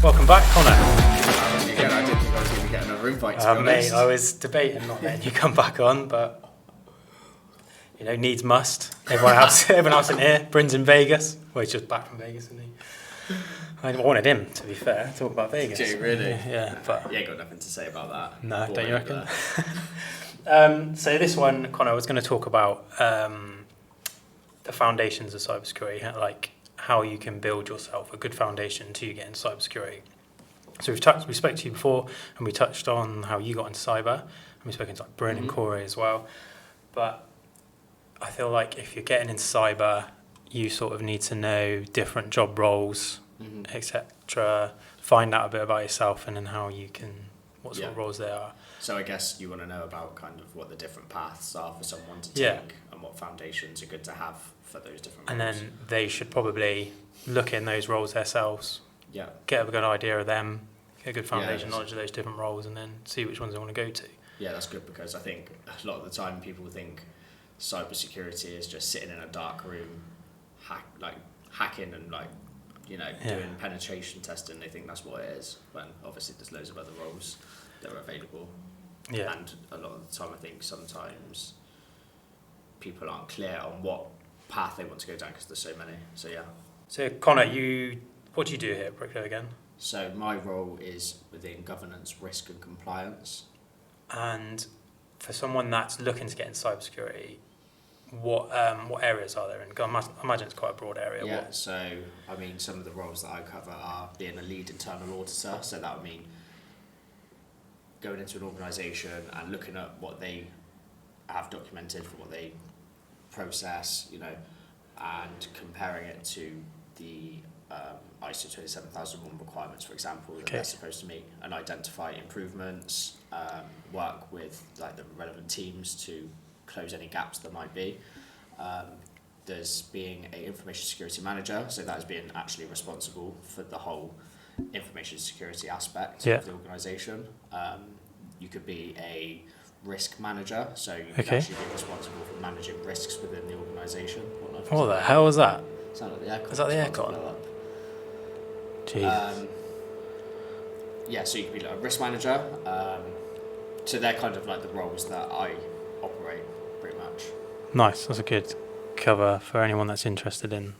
Welcome back, Connor. Again, I didn't think I was going to get another invite, to be honest. Mate, I was debating not letting you come back on, but needs must. Everyone else in here. Bryn's in Vegas. Well, he's just back from Vegas, isn't he? I wanted him, to be fair, to talk about Vegas. Do you really? Yeah, but you ain't got nothing to say about that. No, Bore don't you me reckon? with So this one, Connor, I was going to talk about the foundations of cybersecurity, like how you can build yourself a good foundation to get into cybersecurity. So we spoke to you before, and we touched on how you got into cyber, and we've spoken to like Bryn and Corey as well. But I feel like if you're getting into cyber, you sort of need to know different job roles, etc. Find out a bit about yourself, and then what sort of roles they are. So I guess you want to know about kind of what the different paths are for someone to take, and what foundations are good to have for those different roles. And then they should probably look in those roles themselves. Yeah. Get a good idea of them, get a good foundation knowledge of those different roles, and then see which ones they want to go to. Yeah, that's good, because I think a lot of the time people think cybersecurity is just sitting in a dark room, hacking and doing penetration testing. They think that's what it is, when obviously there's loads of other roles that are available. Yeah. And a lot of the time I think sometimes people aren't clear on what path they want to go down because there's so many. So yeah. So Connor, what do you do here at Bricklow again? So my role is within governance, risk and compliance. And for someone that's looking to get into cybersecurity, what areas are there in? I imagine it's quite a broad area. Yeah, so I mean some of the roles that I cover are being a lead internal auditor, so that would mean going into an organisation and looking at what they have documented for what they process, and comparing it to the ISO 27001 requirements, for example, that they're supposed to meet, and identify improvements, work with the relevant teams to close any gaps there might be. There's being an information security manager, so that is being actually responsible for the whole information security aspect of the organisation. You could be a risk manager, so you could actually be responsible for managing risks within the organisation. What the hell was that? Sound like the aircon. Is that the aircon? Jesus. So you could be like a risk manager. So they're kind of like the roles that I operate, pretty much. Nice. That's a good cover for anyone that's interested in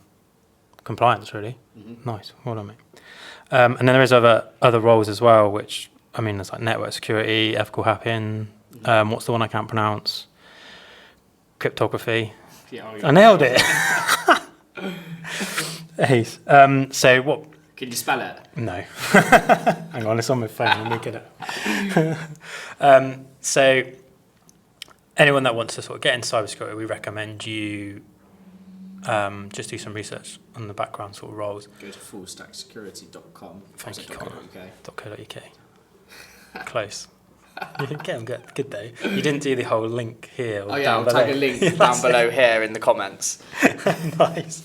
compliance, really. Nice. Well done, mate. And then there is other roles as well, which, I mean, there's like network security, ethical hacking. What's the one I can't pronounce? Cryptography. I nailed it. Ace. So what? Can you spell it? No. Hang on, it's on my phone. Let me get it. So anyone that wants to sort of get into cybersecurity, we recommend you just do some research on the background sort of roles. Go to fullstacksecurity.com. Thank you, .co.uk. Close. You didn't get them good though. You didn't do the whole link here or down below. I'll tag a link down below here in the comments. Nice.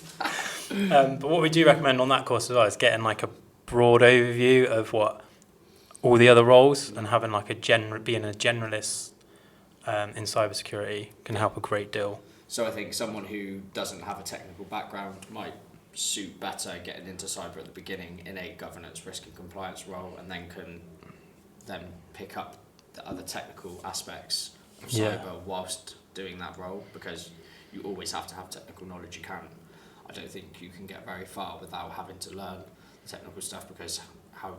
But what we do recommend on that course as well is getting like a broad overview of what all the other roles, and having like being a generalist in cybersecurity can help a great deal. So I think someone who doesn't have a technical background might suit better getting into cyber at the beginning in a governance, risk and compliance role, and then can pick up the other technical aspects of cyber whilst doing that role, because you always have to have technical knowledge. I don't think you can get very far without having to learn the technical stuff, because how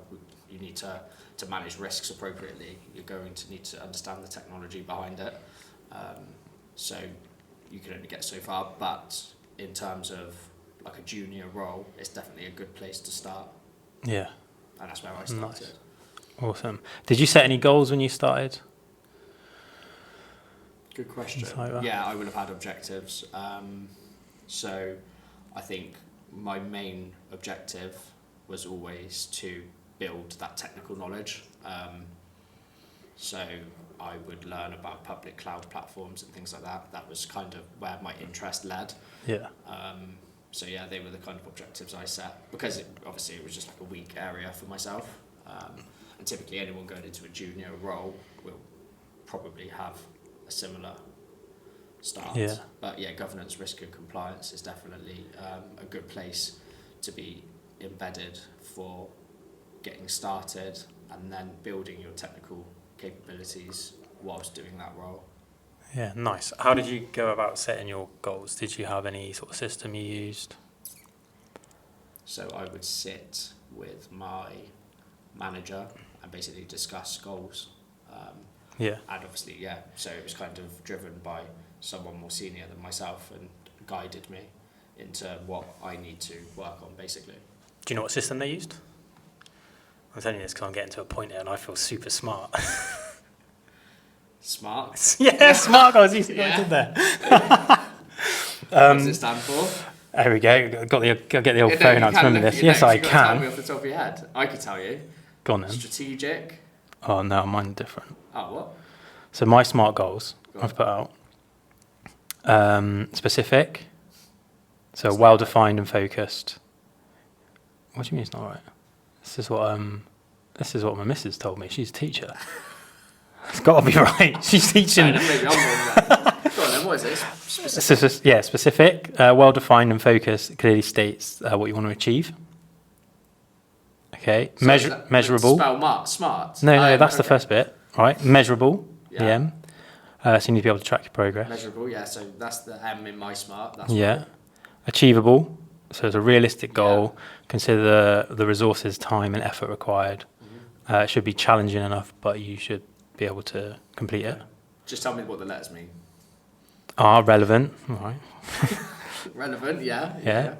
you need to manage risks appropriately, you're going to need to understand the technology behind it. So you can only get so far, but in terms of like a junior role, it's definitely a good place to start. Yeah. And that's where I started. Nice. Awesome. Did you set any goals when you started? Good question. Yeah, I would have had objectives. So I think my main objective was always to build that technical knowledge. So I would learn about public cloud platforms and things like that. That was kind of where my interest led. Yeah. So yeah, they were the kind of objectives I set, because obviously it was just like a weak area for myself. And typically anyone going into a junior role will probably have a similar start. Yeah. But yeah, governance, risk and compliance is definitely a good place to be embedded for getting started and then building your technical capabilities whilst doing that role. Yeah, nice. How did you go about setting your goals? Did you have any sort of system you used? So I would sit with my manager and basically discuss goals. Yeah. And obviously, so it was kind of driven by someone more senior than myself and guided me into what I need to work on, basically. Do you know what system they used? I'm telling you this because I'm getting to a point here and I feel super smart. Smart? Yeah, smart goals. You see what I did there? What does it stand for? There we go. I'll get the old phone out to remember this. Yes, I You've got to tell me can. off the top of your head. I could tell you. Go on then. Strategic. Oh no, mine's different. Oh, what? So my smart goals Go on. I've put out. Specific. So well-defined and focused. What do you mean it's not right? This is what my missus told me. She's a teacher. It's got to be right. She's teaching. Maybe I'm wrong then. Go on then, what is this? Specific. Specific, well-defined and focused. Clearly states what you want to achieve. Okay, So measurable. Spell smart. No, that's the okay. first bit. All right, measurable. Yeah. The M. So you need to be able to track your progress. Measurable, yeah. So that's the M in my smart. That's Yeah. right. Achievable. So it's a realistic goal. Consider the resources, time, and effort required. Mm-hmm. It should be challenging enough, but you should be able to complete it. Just tell me what the letters mean. Relevant. All right. Relevant, yeah. Yeah.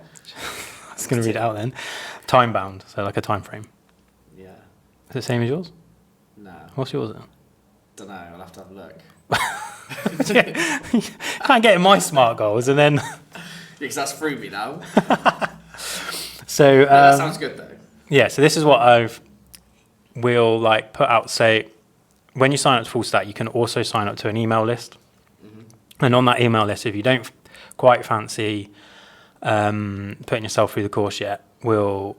I was going to read it out then. Time bound. So like a time frame. Yeah. Is it the same as yours? No. What's yours then? Don't know. I'll have to have a look. Can't get in my smart goals and then. Because that's through me now. So Yeah, that sounds good though. yeah. So this is what we'll like put out. Say when you sign up to Full Stack, you can also sign up to an email list. Mm-hmm. And on that email list, if you don't quite fancy putting yourself through the course yet, we'll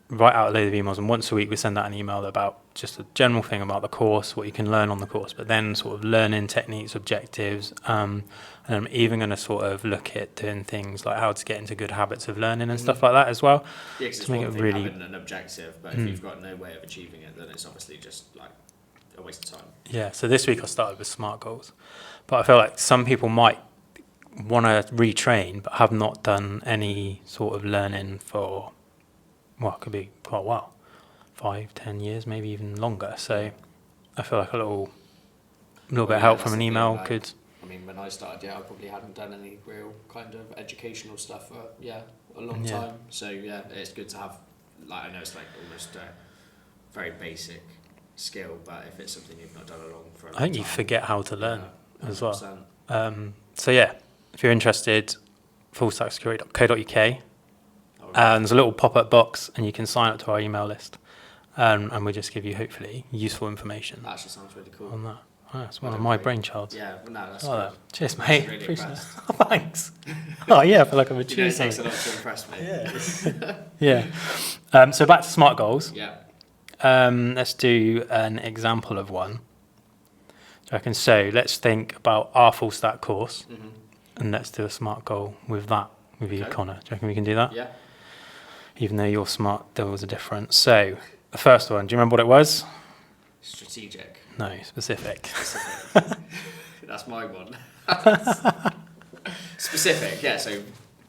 write out a load of emails, and once a week we send out an email about just a general thing about the course, what you can learn on the course, but then sort of learning techniques, objectives, and I'm even going to sort of look at doing things like how to get into good habits of learning and stuff like that as well. Yeah, because it's To make one it thing really- having an objective, but if you've got no way of achieving it, then it's obviously just like a waste of time. Yeah, so this week I started with SMART goals, but I feel like some people might want to retrain but have not done any sort of learning for, well, it could be quite a while, 5-10 years, maybe even longer. So I feel like a little bit of help from an email could. I mean, when I started, I probably hadn't done any real kind of educational stuff for a long Yeah. time. So yeah, it's good to have. Like, I know it's like almost a very basic skill, but if it's something you've not done for a long I think time, you forget how to learn as well. 100%. So yeah, if you're interested, fullstacksecurity.co.uk. Oh, And there's a little pop-up box, and you can sign up to our email list, and we'll just give you hopefully useful information that actually sounds really cool. on that. Oh, that's one Well of my done, mate. brainchilds. Yeah, well, no, that's Oh, good. that. Cheers, I'm mate. really Appreciate it. impressed. Thanks. Oh yeah, I feel like I've You know, achieved it takes a something. lot to impress me. Yeah. So back to SMART goals. Yeah. Let's do an example of one. I reckon so. Let's think about our full stack course, Mm-hmm. and let's do a SMART goal with that. With you, Okay. Connor. Do you reckon we can do that? Yeah. Even though your SMART goals are different. So the first one. Do you remember what it was? Strategic. No, specific. Specific. That's my one. Specific, yeah, so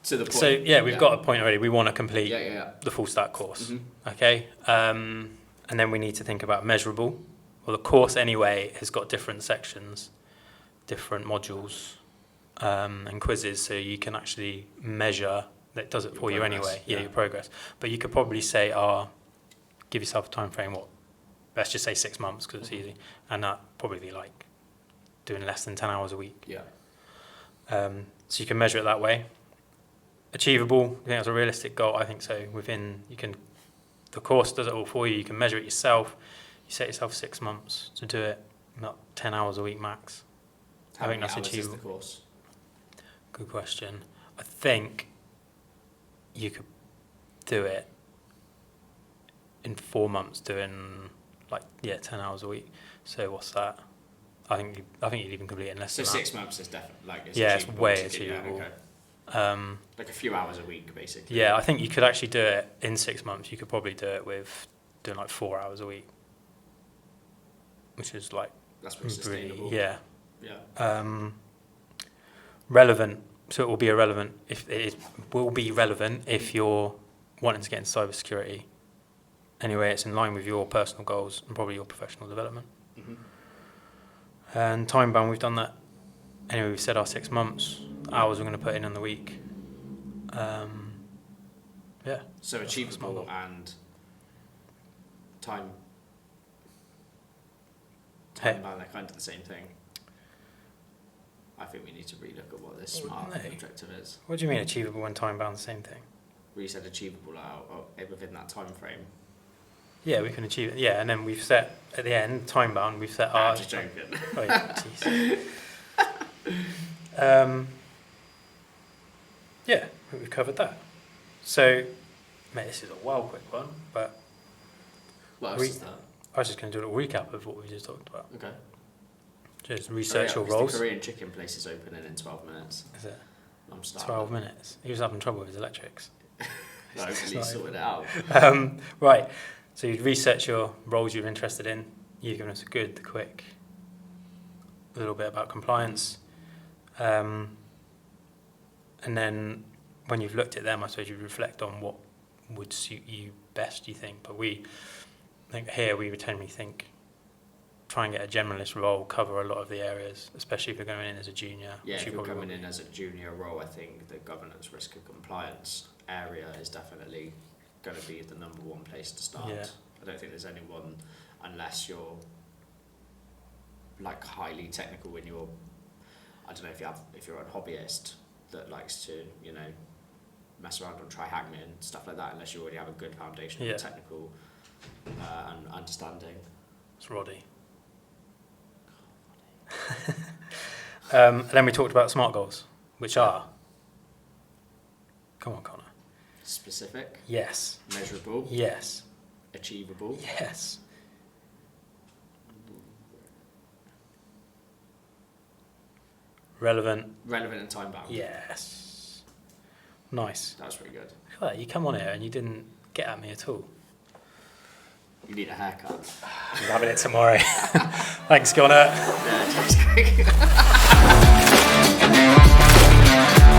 to the point. So yeah, we've got a point already. We want to complete Yeah. the full stack course. Mhm. Okay. And then we need to think about measurable. Well, the course anyway has got different sections, different modules, and quizzes, so you can actually measure. That does it Your for you progress, anyway. yeah. Your progress. But you could probably say, give yourself a time frame. What? Let's just say 6 months because it's easy, and that probably be like doing less than 10 hours a week. Yeah. So you can measure it that way. Achievable, I think that's a realistic goal. I think so. The course does it all for you. You can measure it yourself. You set yourself 6 months to do it, not 10 hours a week max. How I think many that's hours is achievable. the course? Good question. I think you could do it in 4 months, doing 10 hours a week. So what's that? I think you'd even complete it in less So than that. 6 months is definitely it's Yeah, it's achievable way to do, yeah, achievable. okay. Like a few hours a week, basically. Yeah, I think you could actually do it in 6 months. You could probably do it with doing like 4 hours a week, which is like That's pretty sustainable. yeah. Yeah. Relevant. So it will be irrelevant if it will be relevant if you're wanting to get into cybersecurity. Anyway, it's in line with your personal goals and probably your professional development. Mhm. And time bound, we've done that. Anyway, we've said our 6 months, hours we're going to put in the week. Yeah. So That's achievable smart. and time Hey. bound, they're kind of the same thing. I think we need to relook at what this smart Wouldn't they? objective is. What do you mean achievable and time bound, the same thing? We said achievable within that time frame. Yeah, we can achieve it. Yeah, and then we've set, at the end, time bound, we've set I'm our... just joking. Oh, yeah, jeez. Yeah, we've covered that. So, mate, this is a well quick one, but What else is that? I was just going to do a little recap of what we just talked about. Okay. Just research your Is the roles. Korean chicken place is opening in 12 minutes. Is it I'm starting. 12 minutes? He was having trouble with his electrics. Hopefully he sorted it out. Right, so you'd research your roles you're interested in. You've given us a good, quick little bit about compliance. And then when you've looked at them, I suppose you reflect on what would suit you best, you think. But I think here we generally think try and get a generalist role, cover a lot of the areas, especially if you're going in as a junior. Yeah, which if you you're probably coming will in as a junior role, I think the governance, risk and compliance area is definitely going to be the number one place to start. Yeah. I don't think there's anyone, unless you're like highly technical when you're, I don't know if you're a hobbyist that likes to, you know, mess around and try hack me and stuff like that, unless you already have a good foundation Yeah. of technical and understanding. It's Roddy. And then we talked about SMART goals, which are... Come on, Connor. Specific, Yes. measurable, Yes. achievable, Yes. Relevant. relevant and time bound. Yes. Nice. That was pretty good. Look at that, you come on here and you didn't get at me at all. You need a haircut. I'm having it tomorrow. Thanks, Connor. Yeah, just